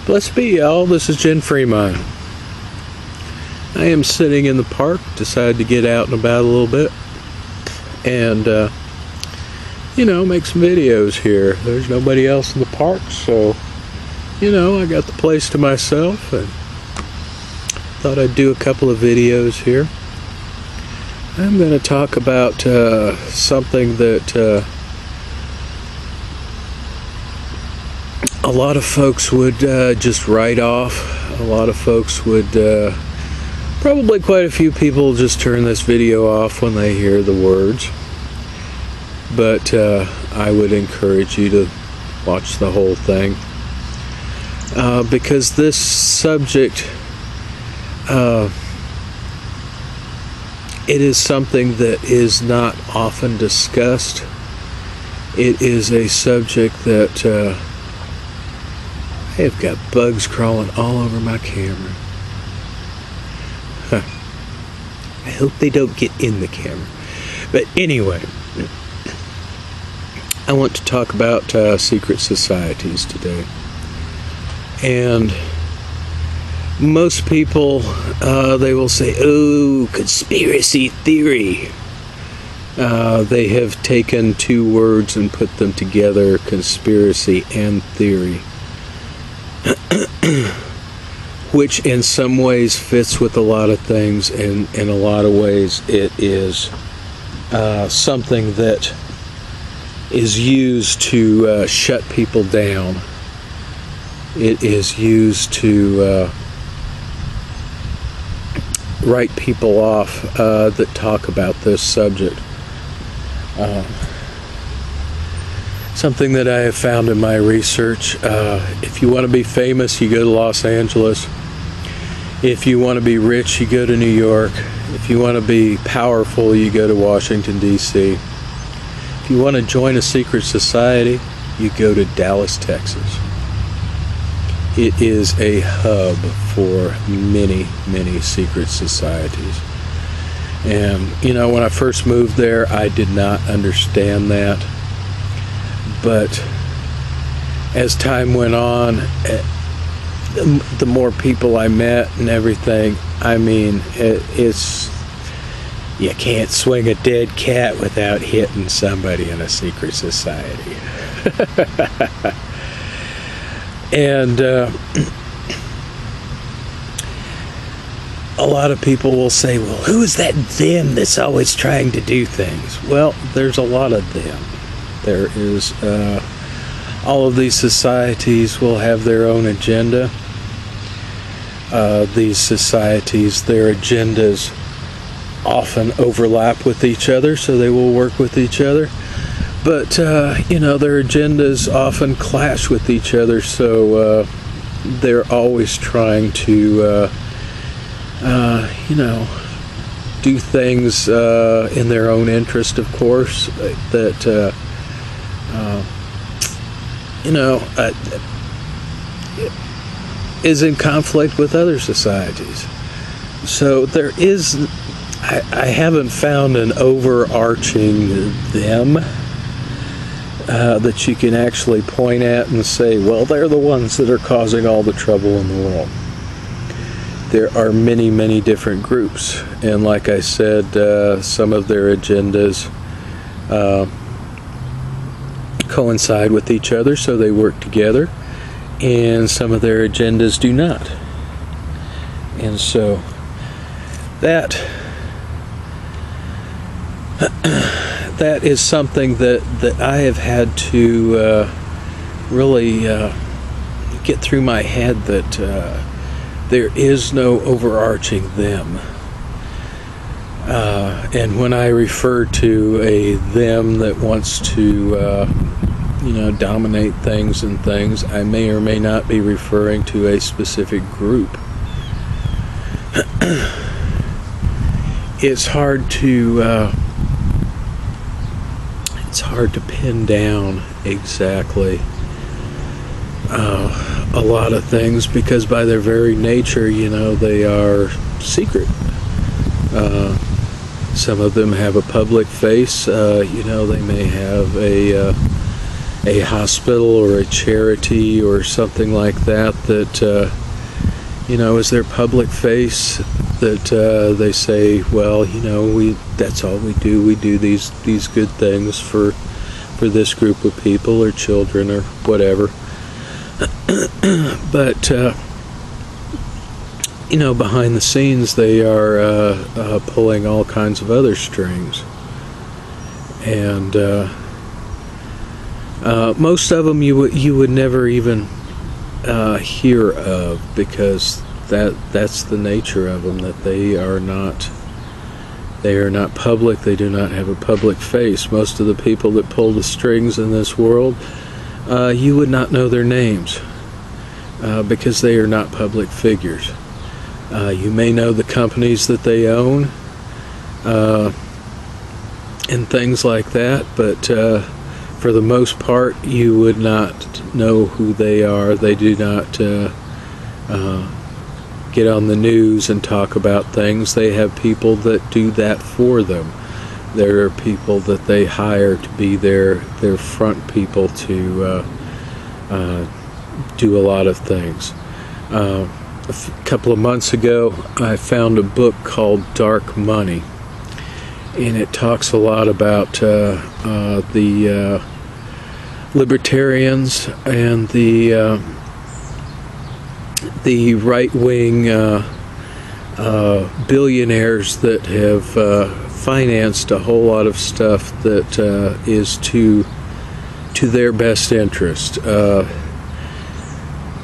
Blessed be y'all, this is Jen Fremont. I am sitting in the park, decided to get out and about a little bit and, make some videos here. There's nobody else in the park, so, I got the place to myself and thought I'd do a couple of videos here. I'm going to talk about something that a lot of folks would just write off. A lot of folks would, probably quite a few people just turn this video off when they hear the words. But I would encourage you to watch the whole thing. Because this subject, it is something that is not often discussed. It is a subject that I have got bugs crawling all over my camera. Huh. I hope they don't get in the camera. But anyway, I want to talk about secret societies today. And most people, they will say, oh, conspiracy theory. They have taken two words and put them together, conspiracy and theory. Which in some ways fits with a lot of things, and in a lot of ways it is something that is used to shut people down. It is used to write people off that talk about this subject. Something that I have found in my research, if you want to be famous, you go to Los Angeles. If you want to be rich, you go to New York. If you want to be powerful, you go to Washington, D.C. If you want to join a secret society, you go to Dallas, Texas. It is a hub for many, many secret societies. And, when I first moved there, I did not understand that. But as time went on, the more people I met and everything, it's you can't swing a dead cat without hitting somebody in a secret society. And a lot of people will say, well, who is that them that's always trying to do things? Well, there's a lot of them. There is, all of these societies will have their own agenda. These societies, their agendas often overlap with each other, so they will work with each other. But, their agendas often clash with each other, so they're always trying to, do things in their own interest, of course, that is in conflict with other societies. So there is, I haven't found an overarching them that you can actually point at and say, well, they're the ones that are causing all the trouble in the world. There are many, many different groups, and like I said, some of their agendas coincide with each other, so they work together, and some of their agendas do not. And so that is something that I have had to really get through my head, that there is no overarching them. And when I refer to a them that wants to dominate things and things, I may or may not be referring to a specific group. It's hard to pin down exactly a lot of things, because by their very nature, they are secret. Some of them have a public face. They may have a a hospital or a charity or something like that is their public face, that they say, well, that's all we do. We do these good things for this group of people or children or whatever. But behind the scenes, they are pulling all kinds of other strings, and most of them you would never even hear of, because that's the nature of them, that they are not public. They do not have a public face. Most of the people that pull the strings in this world, you would not know their names, because they are not public figures. You may know the companies that they own and things like that, but for the most part, you would not know who they are. They do not get on the news and talk about things. They have people that do that for them. There are people that they hire to be their front people to do a lot of things. A couple of months ago, I found a book called Dark Money, and it talks a lot about the libertarians and the right-wing billionaires that have financed a whole lot of stuff that is to their best interest.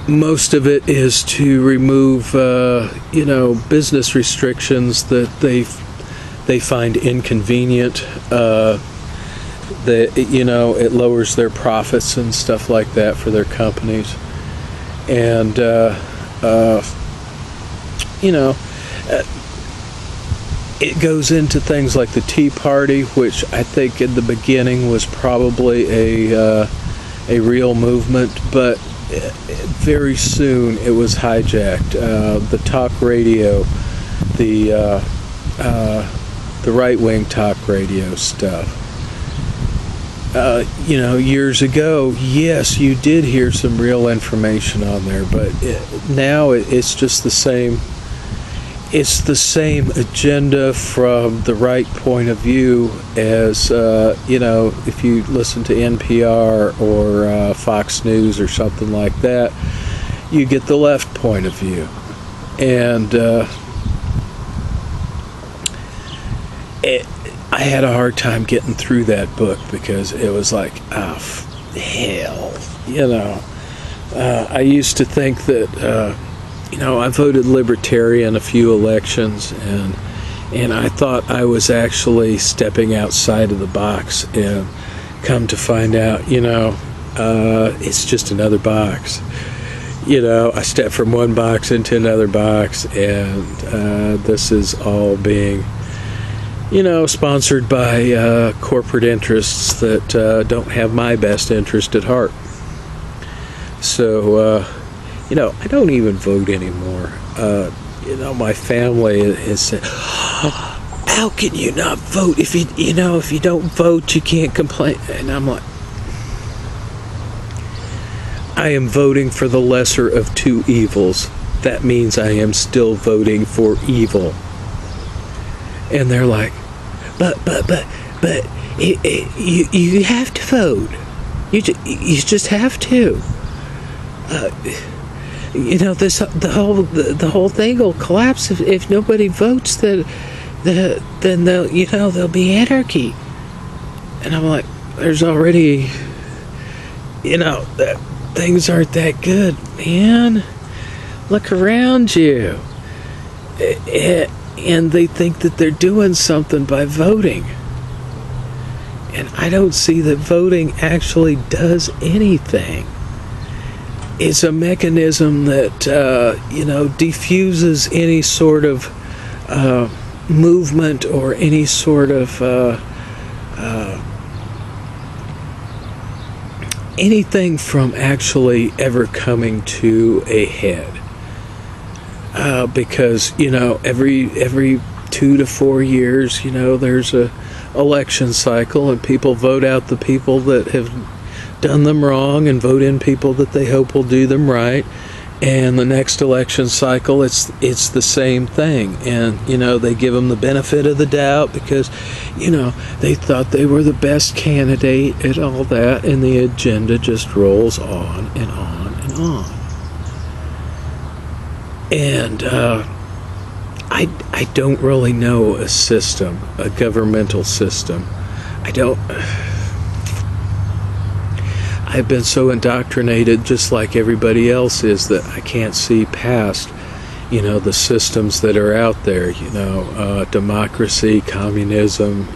Most of it is to remove, business restrictions that they find inconvenient. It lowers their profits and stuff like that for their companies, and it goes into things like the Tea Party, which I think in the beginning was probably a real movement, but very soon it was hijacked. The talk radio, the right-wing talk radio stuff. Years ago, yes, you did hear some real information on there, but now it's just the same. It's the same agenda from the right point of view as, if you listen to NPR or Fox News or something like that, you get the left point of view. And I had a hard time getting through that book, because it was like, hell, I used to think that, I voted Libertarian a few elections, and I thought I was actually stepping outside of the box, and come to find out, it's just another box. I stepped from one box into another box, and this is all being, sponsored by corporate interests that don't have my best interest at heart. So, I don't even vote anymore. My family has said, how can you not vote? If you don't vote, you can't complain. And I'm like, I am voting for the lesser of two evils. That means I am still voting for evil. And they're like, but you have to vote. You just have to. The whole thing will collapse if nobody votes. Then there'll be anarchy. And I'm like, there's already, things aren't that good, man. Look around you. And they think that they're doing something by voting. And I don't see that voting actually does anything. It's a mechanism that, diffuses any sort of movement or any sort of anything from actually ever coming to a head. Because, every 2 to 4 years, there's a election cycle, and people vote out the people that have done them wrong and vote in people that they hope will do them right. And the next election cycle, it's the same thing. And, they give them the benefit of the doubt because, they thought they were the best candidate and all that. And the agenda just rolls on and on and on. And I don't really know a system, a governmental system. I've been so indoctrinated, just like everybody else is, that I can't see past, the systems that are out there, democracy, communism,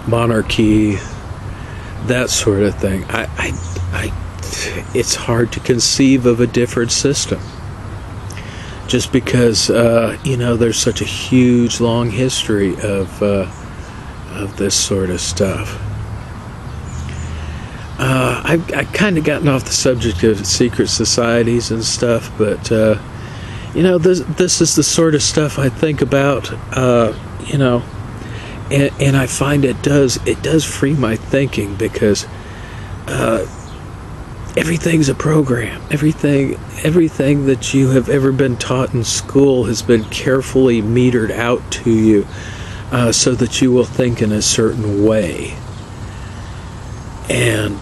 monarchy, that sort of thing. It's hard to conceive of a different system, just because, there's such a huge, long history of this sort of stuff. I've kind of gotten off the subject of secret societies and stuff, but this is the sort of stuff I think about, and I find it does free my thinking, because everything's a program. Everything that you have ever been taught in school has been carefully metered out to you, so that you will think in a certain way. And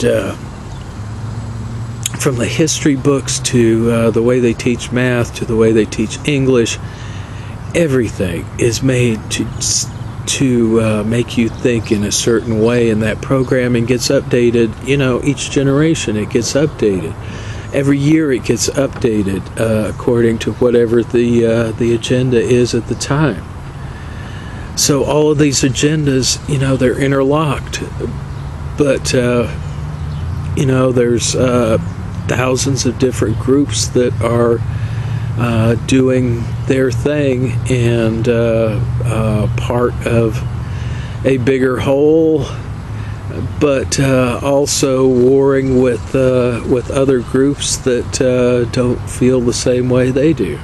from the history books to the way they teach math to the way they teach English, everything is made to make you think in a certain way, and that programming gets updated. Each generation it gets updated. Every year it gets updated according to whatever the agenda is at the time. So all of these agendas, they're interlocked. But, there's thousands of different groups that are doing their thing, and part of a bigger whole, but also warring with other groups that don't feel the same way they do.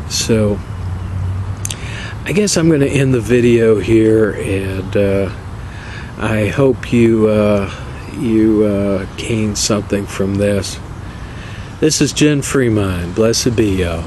So I guess I'm going to end the video here, and I hope you gain something from this. This is Jen Freemind. Blessed be y'all.